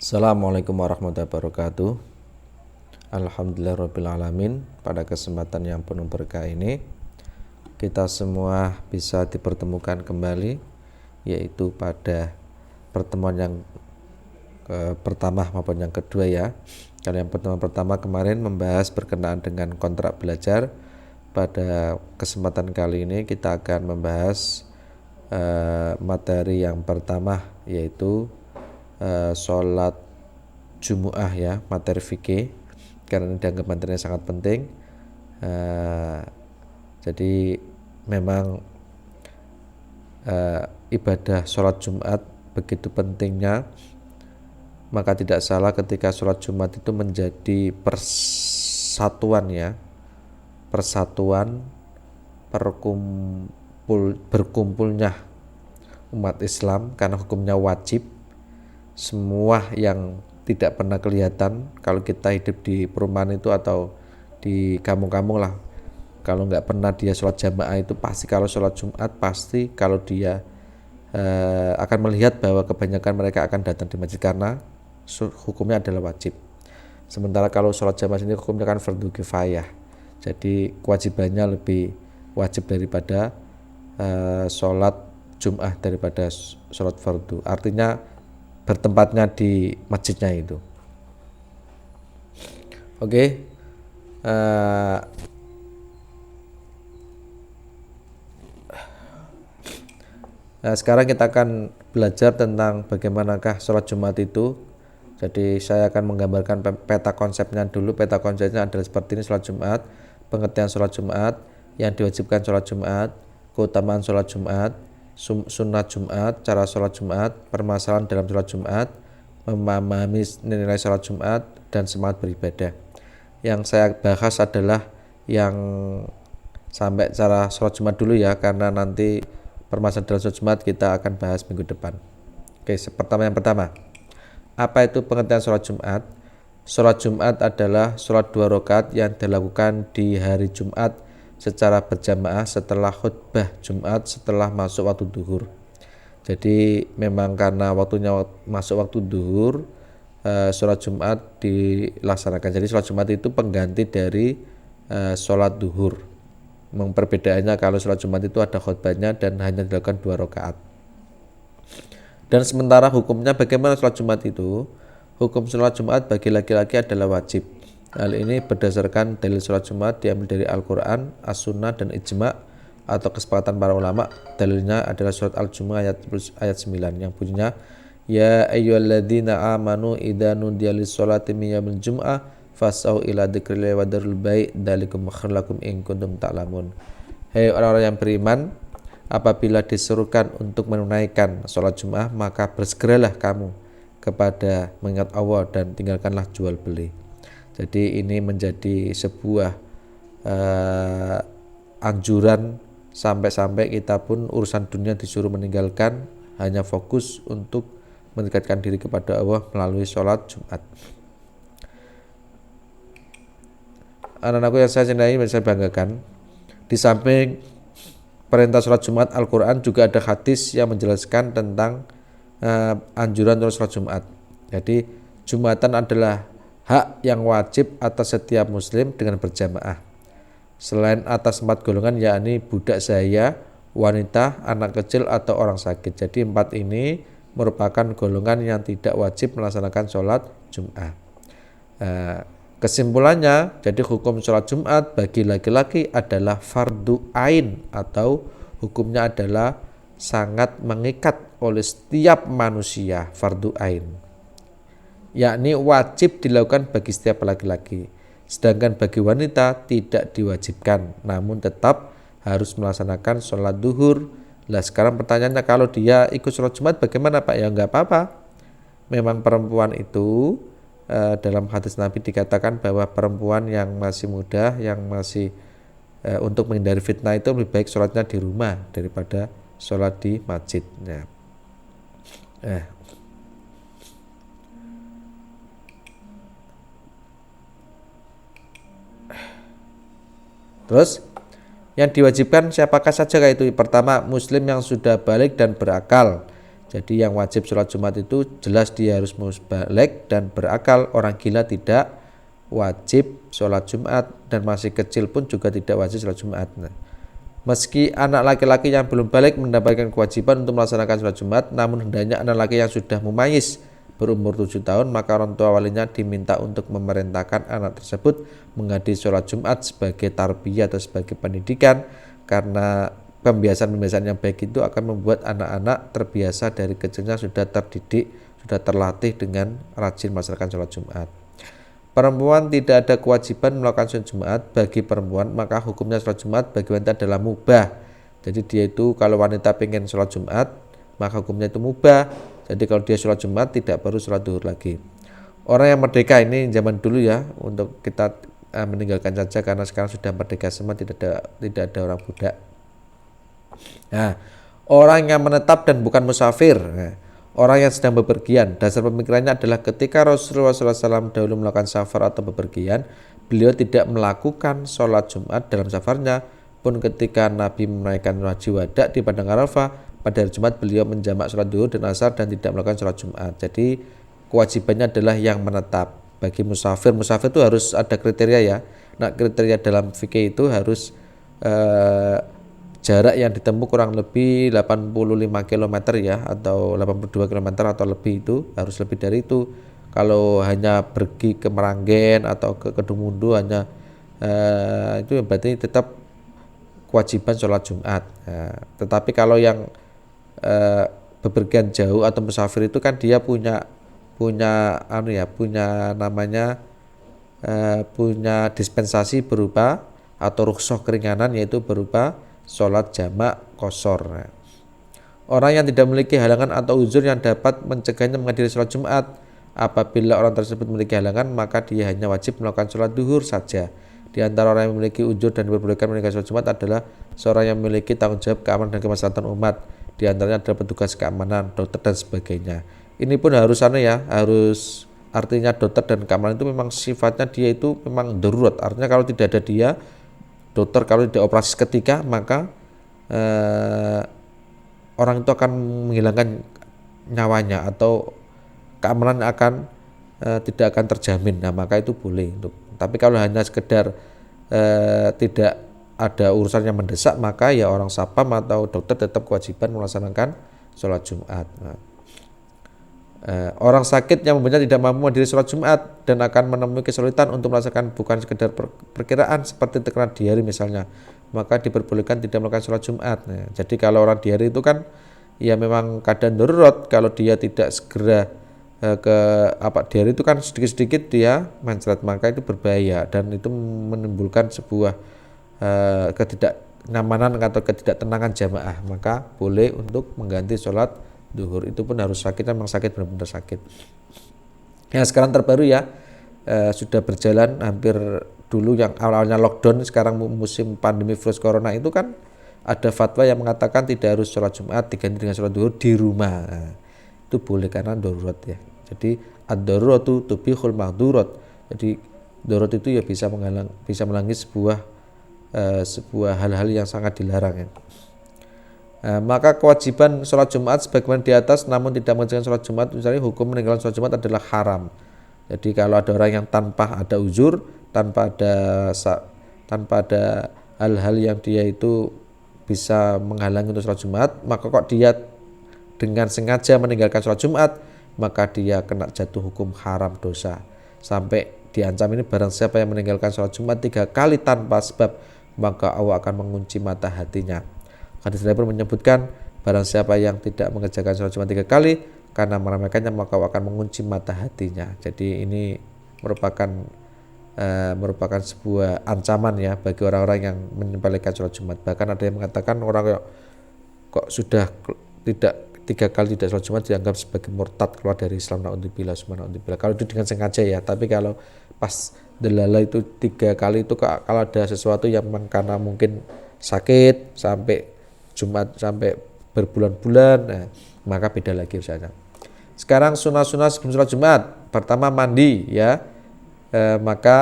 Assalamualaikum warahmatullahi wabarakatuh. Alhamdulillahirrabbilalamin. Pada kesempatan yang penuh berkah ini kita semua bisa dipertemukan kembali, yaitu pada pertemuan yang pertama maupun yang kedua ya. Kalau yang pertama kemarin membahas berkenaan dengan kontrak belajar. Pada kesempatan kali ini kita akan membahas materi yang pertama, yaitu sholat Jumu'ah ya, materi fikih, karena ini dianggap materinya sangat penting. Jadi memang ibadah sholat Jumat begitu pentingnya, maka tidak salah ketika sholat Jumat itu menjadi persatuan ya, persatuan berkumpulnya umat Islam, karena hukumnya wajib. Semua yang tidak pernah kelihatan, kalau kita hidup di perumahan itu atau di kampung-kampung lah, kalau nggak pernah dia sholat jamaah itu pasti kalau sholat Jumat pasti kalau dia akan melihat bahwa kebanyakan mereka akan datang di masjid karena hukumnya adalah wajib. Sementara kalau sholat jamaah ini hukumnya kan fardu kifayah, jadi kewajibannya lebih wajib daripada sholat Jumat daripada sholat fardu. Artinya bertempatnya di masjidnya itu. Oke. Nah, sekarang kita akan belajar tentang bagaimanakah sholat Jumat itu. Jadi saya akan menggambarkan peta konsepnya dulu. Peta konsepnya adalah seperti ini: sholat Jumat, pengertian sholat Jumat, yang diwajibkan sholat Jumat, keutamaan sholat Jumat, sunnah Jumat, cara sholat Jumat, permasalahan dalam sholat Jumat, memahami nilai sholat Jumat, dan semangat beribadah. Yang saya bahas adalah yang sampai cara sholat Jumat dulu ya, karena nanti permasalahan dalam sholat Jumat kita akan bahas minggu depan. Oke, yang pertama, apa itu pengertian sholat Jumat? Sholat Jumat adalah sholat 2 rakaat yang dilakukan di hari Jumat secara berjamaah setelah khutbah Jumat setelah masuk waktu duhur. Jadi memang karena waktunya masuk waktu duhur, sholat Jumat dilaksanakan. Jadi sholat Jumat itu pengganti dari sholat duhur. Memang perbedaannya kalau sholat Jumat itu ada khutbahnya dan hanya dilakukan 2 rakaat. Dan sementara hukumnya bagaimana sholat Jumat itu? Hukum sholat Jumat bagi laki-laki adalah wajib. Hal ini berdasarkan dalil sholat Jumat diambil dari Al-Quran, As-Sunnah, dan Ijma' atau kesepakatan para ulama. Dalilnya adalah surat Al-Jumu'ah ayat 9 yang bunyinya, Ya ayyuhalladzina amanu idza nudiya lis-sholati min yaumil jum'ah fas'au ila dzikrillahi wa dzarul bai' dzalikum khairul lakum in kuntum ta'lamun. Hei orang-orang yang beriman, apabila diserukan untuk menunaikan sholat Jum'ah, maka bersegeralah kamu kepada mengingat Allah dan tinggalkanlah jual beli. Jadi ini menjadi sebuah anjuran, sampai-sampai kita pun urusan dunia disuruh meninggalkan, hanya fokus untuk mendekatkan diri kepada Allah melalui sholat Jumat. Anak-anakku yang saya cintai dan saya banggakan, di samping perintah sholat Jumat, Al-Quran juga ada hadis yang menjelaskan tentang anjuran untuk sholat Jumat. Jadi Jumatan adalah hak yang wajib atas setiap muslim dengan berjamaah, selain atas 4 golongan, yakni budak sahaya, wanita, anak kecil, atau orang sakit. Jadi 4 ini merupakan golongan yang tidak wajib melaksanakan sholat Jumat. Kesimpulannya, jadi hukum sholat Jumat bagi laki-laki adalah fardu ain, atau hukumnya adalah sangat mengikat oleh setiap manusia, fardu ain, yakni wajib dilakukan bagi setiap laki-laki. Sedangkan bagi wanita tidak diwajibkan, namun tetap harus melaksanakan sholat duhur. Nah sekarang pertanyaannya, kalau dia ikut sholat Jumat bagaimana Pak? Ya enggak apa-apa. Memang perempuan itu dalam hadis Nabi dikatakan bahwa perempuan yang masih muda, yang masih untuk menghindari fitnah itu lebih baik sholatnya di rumah daripada sholat di masjid. Terus yang diwajibkan siapakah saja itu? Pertama, muslim yang sudah balik dan berakal. Jadi yang wajib sholat Jumat itu jelas dia harus balik dan berakal. Orang gila tidak wajib sholat Jumat, dan masih kecil pun juga tidak wajib sholat Jumat. Nah, meski anak laki-laki yang belum balik mendapatkan kewajiban untuk melaksanakan sholat Jumat, namun hendaknya anak laki yang sudah mumayyiz berumur 7 tahun, maka orang tua walinya diminta untuk memerintahkan anak tersebut menghadiri sholat Jumat sebagai tarbiyah atau sebagai pendidikan, karena pembiasaan-pembiasaan yang baik itu akan membuat anak-anak terbiasa dari kecilnya, sudah terdidik, sudah terlatih dengan rajin melaksanakan sholat Jumat. Perempuan tidak ada kewajiban melakukan sholat Jumat bagi perempuan, maka hukumnya sholat Jumat bagi wanita adalah mubah. Jadi dia itu kalau wanita pengen sholat Jumat, maka hukumnya itu mubah. Jadi kalau dia sholat Jumat tidak perlu sholat duhur lagi. Orang yang merdeka ini zaman dulu ya, untuk kita meninggalkan saja karena sekarang sudah merdeka semua, tidak ada orang budak. Nah, orang yang menetap dan bukan musafir, orang yang sedang bepergian, dasar pemikirannya adalah ketika Rasulullah SAW dahulu melakukan safar atau bepergian, beliau tidak melakukan sholat Jumat dalam safarnya. Pun ketika Nabi menaikkan haji wada di Padang Arafah, pada hari Jumat beliau menjamak sholat duhur dan asar dan tidak melakukan sholat Jumat. Jadi kewajibannya adalah yang menetap. Bagi musafir itu harus ada kriteria ya. Nah, kriteria dalam fikih itu harus jarak yang ditempuh kurang lebih 85 km ya, atau 82 km atau lebih, itu harus lebih dari itu. Kalau hanya pergi ke Meranggen atau ke Kedungmundu hanya itu berarti tetap kewajiban sholat Jumat. Tetapi kalau yang bepergian jauh atau musafir itu kan dia punya namanya punya dispensasi berupa atau rukhsah keringanan, yaitu berupa sholat jamak qashar. Orang yang tidak memiliki halangan atau uzur yang dapat mencegahnya menghadiri sholat Jumat, apabila orang tersebut memiliki halangan, maka dia hanya wajib melakukan sholat duhur saja. Di antara orang yang memiliki uzur dan diperbolehkan meninggalkan sholat Jumat adalah seorang yang memiliki tanggung jawab keamanan dan kemaslahatan umat. Di antaranya adalah petugas keamanan, dokter dan sebagainya. Ini pun harus artinya dokter dan keamanan itu memang sifatnya dia itu memang darurat. Artinya kalau tidak ada dia, dokter kalau tidak operasi seketika, maka orang itu akan menghilangkan nyawanya atau keamanan tidak akan terjamin. Nah, maka itu boleh. Tapi kalau hanya sekedar tidak ada urusan yang mendesak, maka ya orang sapam atau dokter tetap kewajiban melaksanakan sholat Jumat. Orang sakit yang mempunyai tidak mampu menghadiri sholat Jumat dan akan menemui kesulitan untuk melaksanakan bukan sekedar perkiraan seperti terkena diare misalnya, maka diperbolehkan tidak melakukan sholat Jumat. Jadi kalau orang diare itu kan ya memang keadaan darurat, kalau dia tidak segera diare itu kan sedikit-sedikit dia mencret, maka itu berbahaya dan itu menimbulkan sebuah ketidaknyamanan atau ketidaktenangan jamaah, maka boleh untuk mengganti sholat duhur. Itu pun harus sakit, memang sakit, benar-benar sakit. Yang sekarang terbaru ya, sudah berjalan hampir, dulu yang awalnya lockdown, sekarang musim pandemi virus corona itu kan ada fatwa yang mengatakan tidak harus sholat Jumat, diganti dengan sholat duhur di rumah. Itu boleh karena darurat ya. Jadi ad-daruratu tubihul mahdurat. Jadi darurat itu ya bisa menghalangi sebuah hal-hal yang sangat dilarang ya. Maka kewajiban sholat Jumat sebagaimana di atas, namun tidak mengerjakan sholat Jumat, misalnya hukum meninggalkan sholat Jumat adalah haram. Jadi kalau ada orang yang tanpa ada uzur, tanpa ada hal-hal yang dia itu bisa menghalangi untuk sholat Jumat, maka kok dia dengan sengaja meninggalkan sholat Jumat, maka dia kena jatuh hukum haram dosa. Sampai diancam ini, barang siapa yang meninggalkan sholat Jumat 3 kali tanpa sebab, maka Allah akan mengunci mata hatinya. Hadis lain pun menyebutkan, barang siapa yang tidak mengerjakan sholat Jumat 3 kali karena meremehkannya, maka Allah akan mengunci mata hatinya. Jadi ini merupakan sebuah ancaman ya bagi orang-orang yang menyepelekan sholat Jumat. Bahkan ada yang mengatakan orang kok sudah tidak 3 kali tidak sholat Jumat dianggap sebagai murtad, keluar dari Islam, na'udzubillah, subhanallah. Kalau itu dengan sengaja ya, tapi kalau pas delala itu 3 kali itu kalau ada sesuatu yang karena mungkin sakit sampai Jumat sampai berbulan-bulan, maka beda lagi urusannya. Sekarang sunah-sunah sebelum sholat Jumat. Pertama mandi ya, maka